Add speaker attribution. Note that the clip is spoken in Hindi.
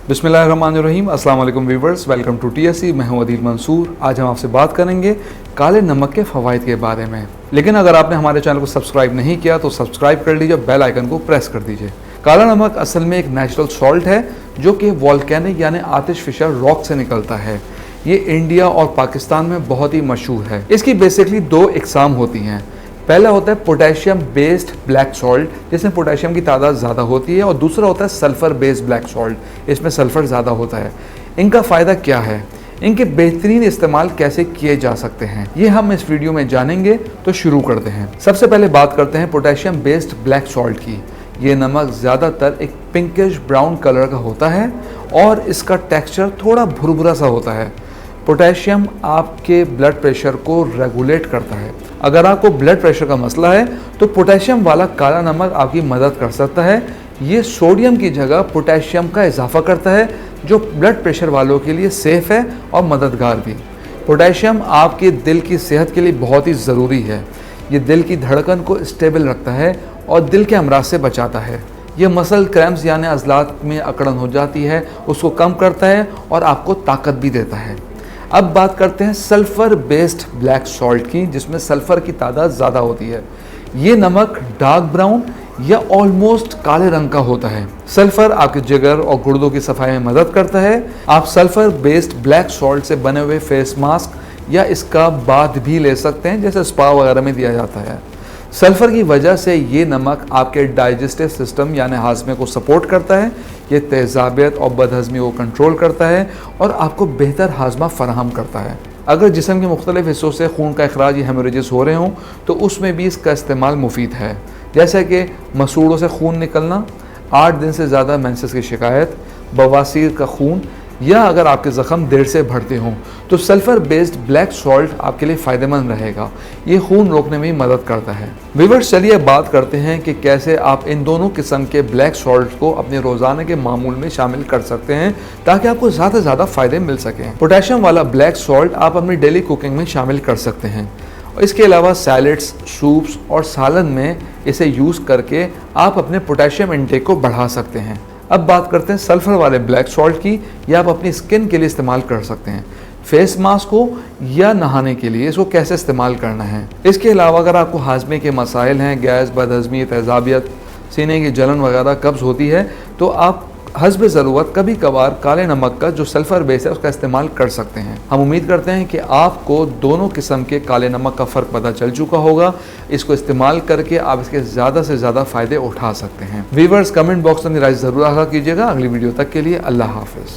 Speaker 1: बिस्मिल्लाहिर्रहमानिर्रहीम। अस्सलाम वालेकुम व्यूवर्स, वेलकम टू टीएससी। मैं हूं अदील मंसूर। आज हम आपसे बात करेंगे काले नमक के फ़वाइद के बारे में। लेकिन अगर आपने हमारे चैनल को सब्सक्राइब नहीं किया तो सब्सक्राइब कर लीजिए, बेल आइकन को प्रेस कर दीजिए। काला नमक असल में एक नेचुरल सॉल्ट है जो कि वॉल्केनिक यानी आतिशफिशा रॉक से निकलता है। ये इंडिया और पाकिस्तान में बहुत ही मशहूर है। इसकी बेसिकली दो इकसाम होती हैं। पहला होता है पोटेशियम बेस्ड ब्लैक सॉल्ट, जिसमें पोटेशियम की तादाद ज़्यादा होती है, और दूसरा होता है सल्फ़र बेस्ड ब्लैक सॉल्ट, इसमें सल्फ़र ज़्यादा होता है। इनका फ़ायदा क्या है, इनके बेहतरीन इस्तेमाल कैसे किए जा सकते हैं, ये हम इस वीडियो में जानेंगे। तो शुरू करते हैं। सबसे पहले बात करते हैं पोटेशियम बेस्ड ब्लैक सॉल्ट की। ये नमक ज़्यादातर एक पिंकिश ब्राउन कलर का होता है और इसका टेक्सचर थोड़ा भुरभुरा सा होता है। पोटेशियम आपके ब्लड प्रेशर को रेगुलेट करता है। अगर आपको ब्लड प्रेशर का मसला है तो पोटेशियम वाला काला नमक आपकी मदद कर सकता है। ये सोडियम की जगह पोटेशियम का इजाफा करता है, जो ब्लड प्रेशर वालों के लिए सेफ़ है और मददगार भी। पोटेशियम आपके दिल की सेहत के लिए बहुत ही ज़रूरी है। ये दिल की धड़कन को स्टेबल रखता है और दिल के अमराज से बचाता है। ये मसल क्रैम्प्स यानी अज़लात में अकड़न हो जाती है उसको कम करता है और आपको ताकत भी देता है। अब बात करते हैं सल्फ़र बेस्ड ब्लैक सॉल्ट की, जिसमें सल्फ़र की तादाद ज़्यादा होती है। ये नमक डार्क ब्राउन या ऑलमोस्ट काले रंग का होता है। सल्फ़र आपके जिगर और गुर्दों की सफाई में मदद करता है। आप सल्फ़र बेस्ड ब्लैक सॉल्ट से बने हुए फेस मास्क या इसका बाथ भी ले सकते हैं, जैसे स्पा वगैरह में दिया जाता है। सल्फ़र की वजह से ये नमक आपके डाइजेस्टिव सिस्टम यानी हाजमे को सपोर्ट करता है। ये तेज़ाबियत और बदहज़मी को कंट्रोल करता है और आपको बेहतर हाजमा फराहम करता है। अगर जिस्म के मुख्तलिफ हिस्सों से खून का अखराज या हेमोरेजेस हो रहे हों तो उसमें भी इसका इस्तेमाल मुफीद है, जैसे कि मसूड़ों से खून निकलना, 8 दिन से ज़्यादा मेंसेस की शिकायत, बवासीर का खून, या अगर आपके ज़ख़म देर से बढ़ते हों तो सल्फ़र बेस्ड ब्लैक सॉल्ट आपके लिए फ़ायदेमंद रहेगा। ये खून रोकने में भी मदद करता है। व्यूअर्स, चलिए बात करते हैं कि कैसे आप इन दोनों किस्म के ब्लैक सॉल्ट को अपने रोज़ाना के मामूल में शामिल कर सकते हैं ताकि आपको ज़्यादा से ज़्यादा फ़ायदे मिल सकें। पोटेशियम वाला ब्लैक सॉल्ट आप अपनी डेली कुकिंग में शामिल कर सकते हैं। इसके अलावा सैलड्स, सूप्स और सालन में इसे यूज़ करके आप अपने पोटेशियम इंटेक को बढ़ा सकते हैं। अब बात करते हैं सल्फ़र वाले ब्लैक सॉल्ट की। यह आप अपनी स्किन के लिए इस्तेमाल कर सकते हैं, फेस मास्क हो या नहाने के लिए इसको कैसे इस्तेमाल करना है। इसके अलावा अगर आपको हाजमे के मसाइल हैं, गैस, बदहज़मी, तेज़ाबियत, सीने की जलन वगैरह, कब्ज़ होती है, तो आप हस्ब ज़रूरत कभी कभार काले नमक का जो सल्फ़र बेस है उसका इस्तेमाल कर सकते हैं। हम उम्मीद करते हैं कि आपको दोनों किस्म के काले नमक का फ़र्क पता चल चुका होगा। इसको इस्तेमाल करके आप इसके ज़्यादा से ज़्यादा फ़ायदे उठा सकते हैं। व्यूअर्स, कमेंट बॉक्स में राय ज़रूर आगाह कीजिएगा। अगली वीडियो तक के लिए अल्लाह हाफ़िज़।